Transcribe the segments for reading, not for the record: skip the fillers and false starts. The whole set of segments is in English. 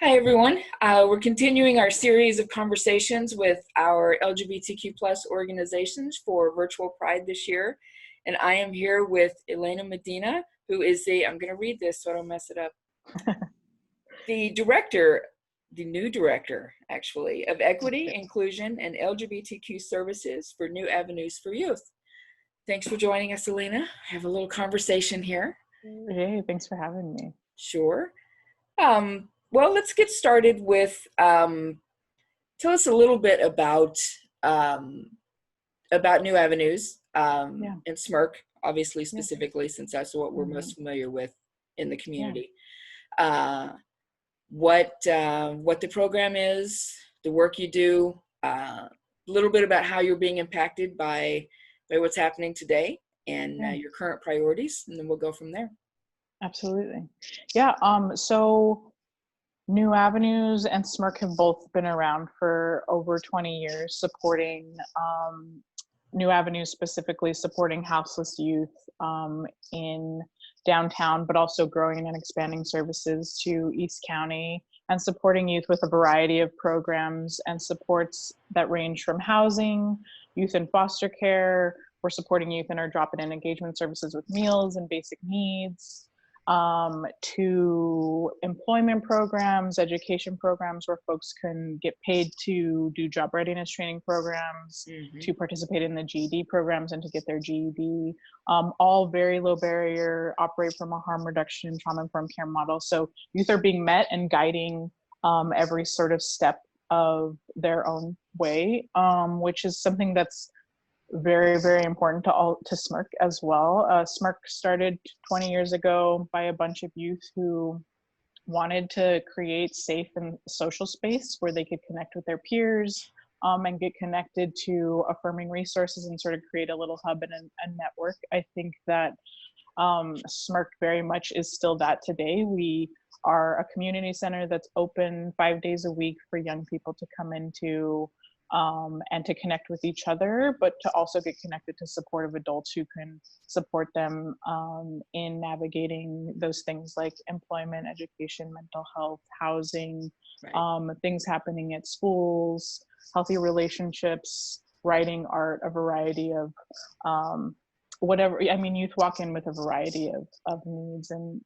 Hi, everyone. We're continuing our series of conversations with our LGBTQ plus organizations for Virtual Pride this year. And I am here with Elaina Medina, who is I'm going to read this so I don't mess it up, the new director, actually, of Equity, Inclusion, and LGBTQ Services for New Avenues for Youth. Thanks for joining us, Elaina. I have a little conversation here. Hey, thanks for having me. Sure. Well, let's get started with, tell us a little bit about New Avenues and SMYRC, obviously specifically, since that's what we're most familiar with in the community. What the program is, the work you do, a little bit about how you're being impacted by what's happening today and your current priorities, and then we'll go from there. Absolutely. Yeah, so New Avenues and SMYRC have both been around for over 20 years, supporting New Avenues specifically supporting houseless youth in downtown, but also growing and expanding services to East County and supporting youth with a variety of programs and supports that range from housing, youth in foster care. We're supporting youth in our drop-in engagement services with meals and basic needs, to employment programs, education programs where folks can get paid to do job readiness training programs, to participate in the GED programs and to get their GED, all very low barrier, operate from a harm reduction and trauma-informed care model. So youth are being met and guiding every sort of step of their own way, which is something that's very, very important to SMYRC as well. SMYRC started 20 years ago by a bunch of youth who wanted to create safe and social space where they could connect with their peers and get connected to affirming resources and sort of create a little hub and a network. I think that SMYRC very much is still that today. We are a community center that's open 5 days a week for young people to come into and to connect with each other, but to also get connected to supportive adults who can support them in navigating those things like employment, education, mental health, housing, things happening at schools, healthy relationships, writing, art, a variety of whatever. I mean, youth walk in with a variety of needs and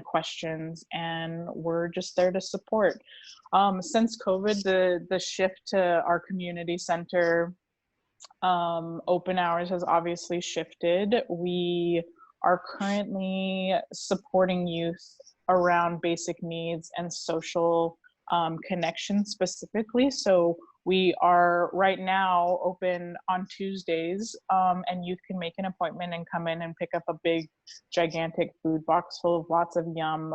questions, and we're just there to support. Since COVID, the shift to our community center open hours has obviously shifted. We are currently supporting youth around basic needs and social connection specifically. So we are right now open on Tuesdays, and youth can make an appointment and come in and pick up a big, gigantic food box full of lots of yum,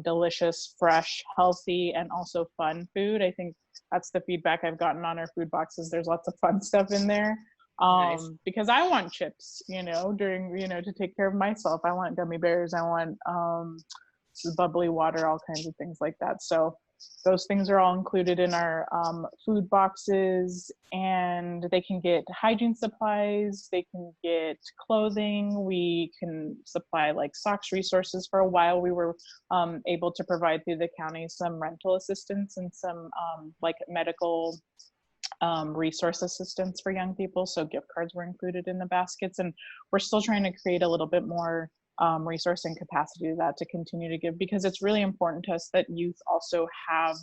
delicious, fresh, healthy, and also fun food. I think that's the feedback I've gotten on our food boxes. There's lots of fun stuff in there. Nice. Because I want chips, to take care of myself. I want gummy bears. I want bubbly water, all kinds of things like that. So those things are all included in our food boxes, and they can get hygiene supplies, they can get clothing, we can supply like socks resources. For a while we were able to provide through the county some rental assistance and some like medical resource assistance for young people. So gift cards were included in the baskets, and we're still trying to create a little bit more resource and capacity to that to continue to give, because it's really important to us that youth also have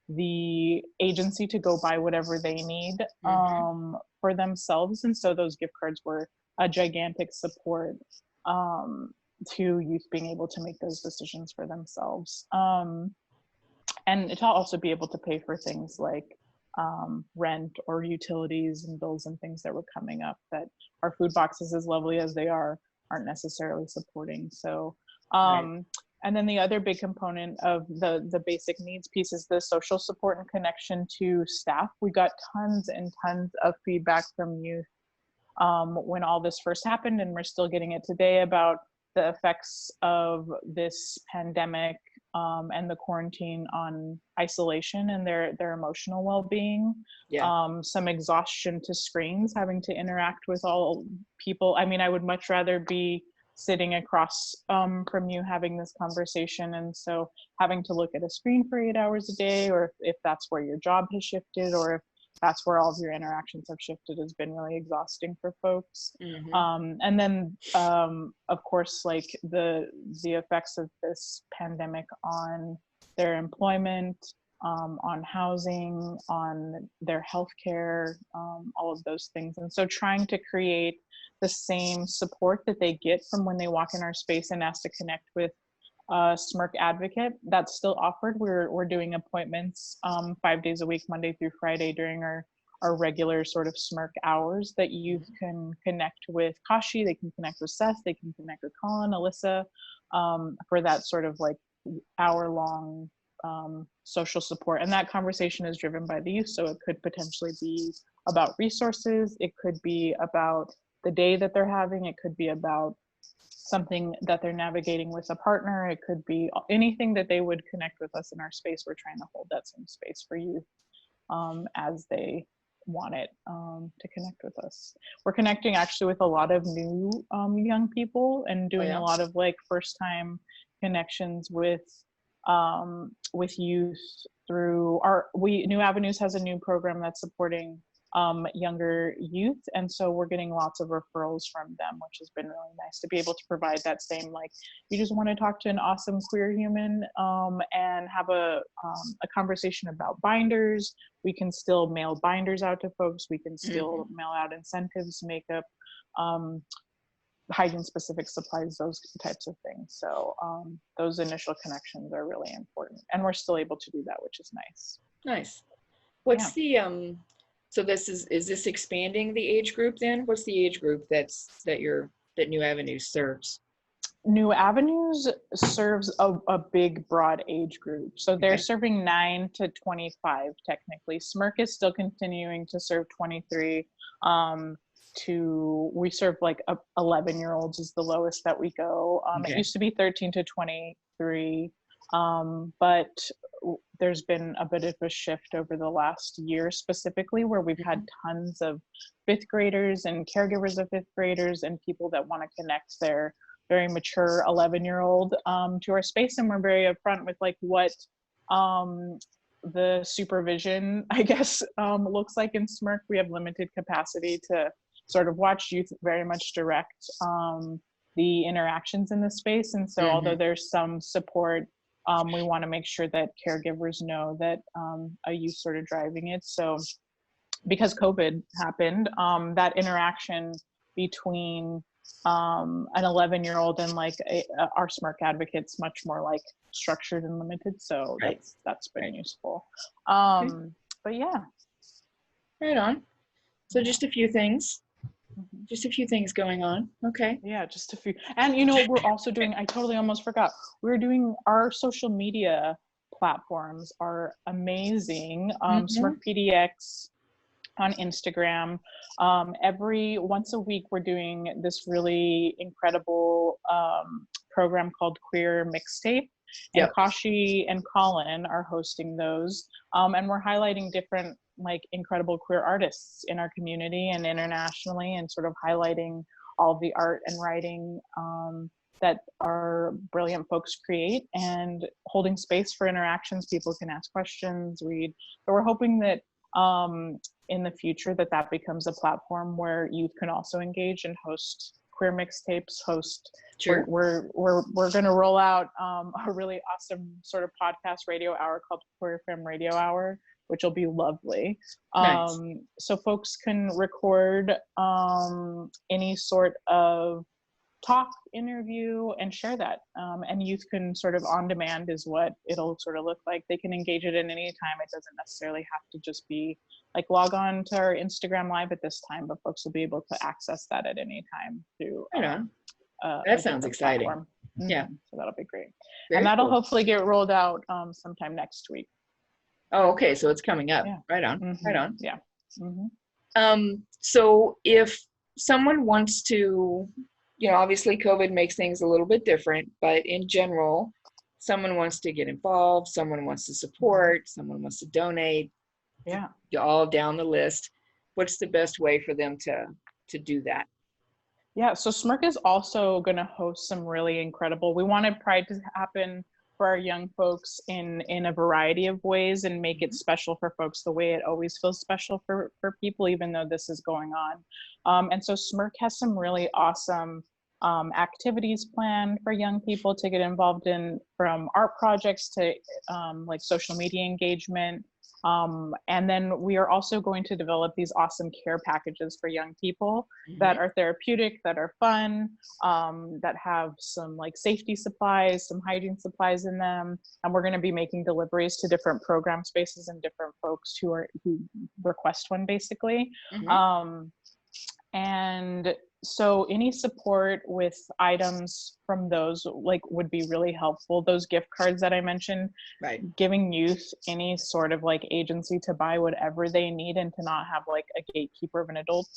the agency to go buy whatever they need for themselves. And so those gift cards were a gigantic support to youth being able to make those decisions for themselves. And to also be able to pay for things like rent or utilities and bills and things that were coming up that our food boxes, as lovely as they are, aren't necessarily supporting. So and then the other big component of the basic needs piece is the social support and connection to staff. We got tons and tons of feedback from youth when all this first happened, and we're still getting it today, about the effects of this pandemic and the quarantine on isolation and their emotional well-being. Some exhaustion to screens, having to interact with all people. I mean, I would much rather be sitting across from you having this conversation. And so having to look at a screen for 8 hours a day, or if that's where your job has shifted, or if that's where all of your interactions have shifted, has been really exhausting for folks. And then, of course, like the effects of this pandemic on their employment, on housing, on their healthcare, all of those things. And so trying to create the same support that they get from when they walk in our space and ask to connect with a SMYRC advocate, that's still offered. We're doing appointments 5 days a week, Monday through Friday, during our regular sort of SMYRC hours, that youth can connect with Kashi, they can connect with Seth, they can connect with Colin, Alyssa, for that sort of like hour-long social support. And that conversation is driven by the youth, so it could potentially be about resources, it could be about the day that they're having, it could be about something that they're navigating with a partner, it could be anything that they would connect with us in our space. We're trying to hold that same space for youth as they want it to connect with us. We're connecting actually with a lot of new young people and doing a lot of like first time connections with youth through New Avenues has a new program that's supporting younger youth, and so we're getting lots of referrals from them, which has been really nice to be able to provide that same, like, you just want to talk to an awesome queer human and have a conversation about binders. We can still mail binders out to folks, we can still mail out incentives, makeup, hygiene specific supplies, those types of things. So those initial connections are really important, and we're still able to do that, which is nice. What's the so this is this expanding the age group then? What's the age group that New Avenues serves? New Avenues serves a big broad age group, so they're serving 9 to 25 technically. SMYRC is still continuing to serve 23 we serve like 11-year-olds is the lowest that we go. It used to be 13 to 23, but there's been a bit of a shift over the last year specifically, where we've had tons of 5th graders and caregivers of 5th graders and people that want to connect their very mature 11-year-old to our space. And we're very upfront with like what the supervision, I guess, looks like in SMYRC. We have limited capacity to sort of watch youth very much direct the interactions in the space. And so although there's some support, we want to make sure that caregivers know that a youth sort of driving it. So because COVID happened, that interaction between an 11-year-old and like our SMYRC advocates much more like structured and limited. So that's been useful. But yeah. Right on. So just a few things. Just a few things going on. Okay. Yeah, just a few. And you know, we're also doing, I totally almost forgot, we're doing our social media platforms are amazing. SMYRC PDX on Instagram. Once a week, we're doing this really incredible program called Queer Mixtape. And Kashi and Colin are hosting those. And we're highlighting different like incredible queer artists in our community and internationally, and sort of highlighting all of the art and writing that our brilliant folks create, and holding space for interactions. People can ask questions, read. But we're hoping that in the future that becomes a platform where youth can also engage and host queer mixtapes, we're going to roll out a really awesome sort of podcast radio hour called Queer Femme Radio Hour, which will be lovely. Nice. So folks can record any sort of talk, interview, and share that. And youth can sort of on demand is what it'll sort of look like. They can engage it at any time. It doesn't necessarily have to just be like log on to our Instagram live at this time, but folks will be able to access that at any time through that sounds exciting. Yeah. So that'll be great. Very and that'll cool. hopefully get rolled out sometime next week. Oh, okay. So it's coming up. Yeah. Right on. Right on. Yeah. So if someone wants to, you know, obviously COVID makes things a little bit different, but in general, someone wants to get involved, someone wants to support, someone wants to donate. Yeah. All down the list. What's the best way for them to do that? Yeah, so SMYRC is also going to host some really incredible. We wanted Pride to happen for our young folks in a variety of ways and make it special for folks the way it always feels special for people, even though this is going on. And so SMYRC has some really awesome activities planned for young people to get involved in, from art projects to like social media engagement. And then we are also going to develop these awesome care packages for young people that are therapeutic, that are fun, that have some like safety supplies, some hygiene supplies in them. And we're going to be making deliveries to different program spaces and different folks who request one, basically. And so any support with items from those like would be really helpful. Those gift cards that I mentioned, Right. Giving youth any sort of like agency to buy whatever they need and to not have like a gatekeeper of an adult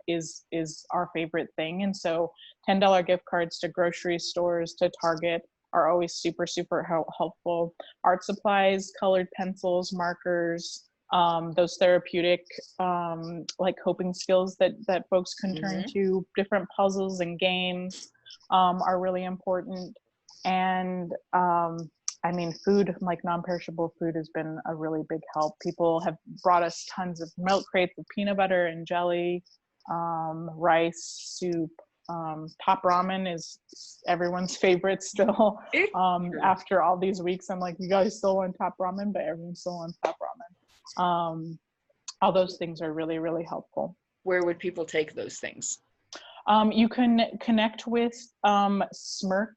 is our favorite thing. And so $10 gift cards to grocery stores, to Target, are always super, super helpful. Art supplies, colored pencils, markers, those therapeutic like coping skills that folks can turn to, different puzzles and games are really important. And I mean, food, like non-perishable food, has been a really big help. People have brought us tons of milk crates of peanut butter and jelly, rice, soup. Top ramen is everyone's favorite still. After all these weeks, I'm like, you guys still want top ramen, but everyone's still on top ramen. All those things are really, really helpful. Where would people take those things? You can connect with SMYRC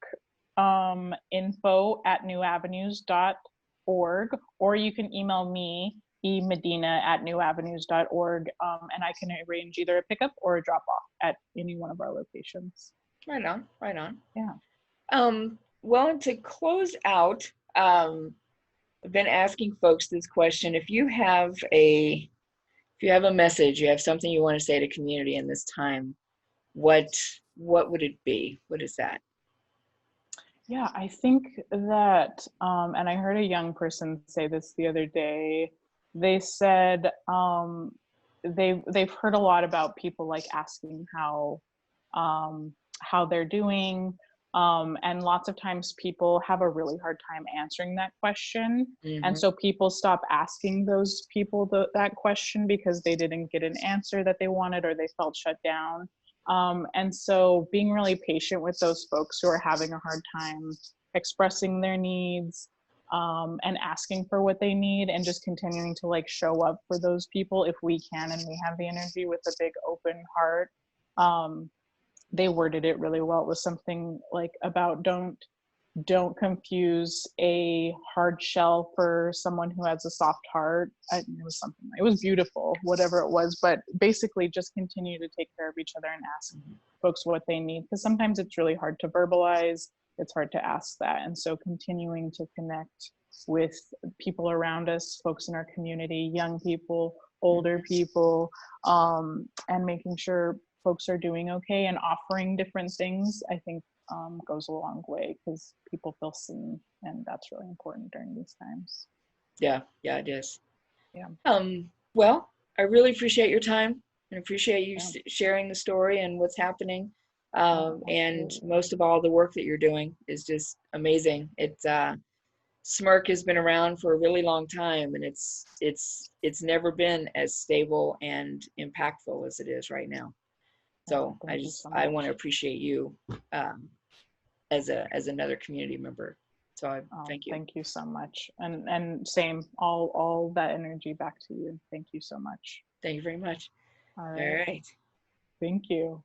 info@newavenues.org, or you can email me, emedina@newavenues.org, and I can arrange either a pickup or a drop off at any one of our locations. Right on, right on. Yeah. Well, to close out, I've been asking folks this question. If you have a message, you have something you want to say to community in this time, what would it be? What is that? Yeah, I think that, and I heard a young person say this the other day. They said they've heard a lot about people like asking how they're doing, and lots of times people have a really hard time answering that question, and so people stop asking those people that question because they didn't get an answer that they wanted, or they felt shut down. And so being really patient with those folks who are having a hard time expressing their needs, and asking for what they need, and just continuing to like show up for those people if we can and we have the energy, with a big open heart. They worded it really well. It was something like about don't confuse a hard shell for someone who has a soft heart. It was something, it was beautiful, whatever it was, but basically just continue to take care of each other and ask folks what they need, because sometimes it's really hard to verbalize, it's hard to ask that. And so continuing to connect with people around us, folks in our community, young people, older people, and making sure folks are doing okay and offering different things, I think goes a long way, because people feel seen, and that's really important during these times. Yeah, it is. Yeah. Well, I really appreciate your time and appreciate you sharing the story and what's happening. And most of all, the work that you're doing is just amazing. It's SMYRC has been around for a really long time, and it's never been as stable and impactful as it is right now. So I want to appreciate you as another community member. So thank you. Thank you so much. And same, all that energy back to you. Thank you so much. Thank you very much. All right. Thank you.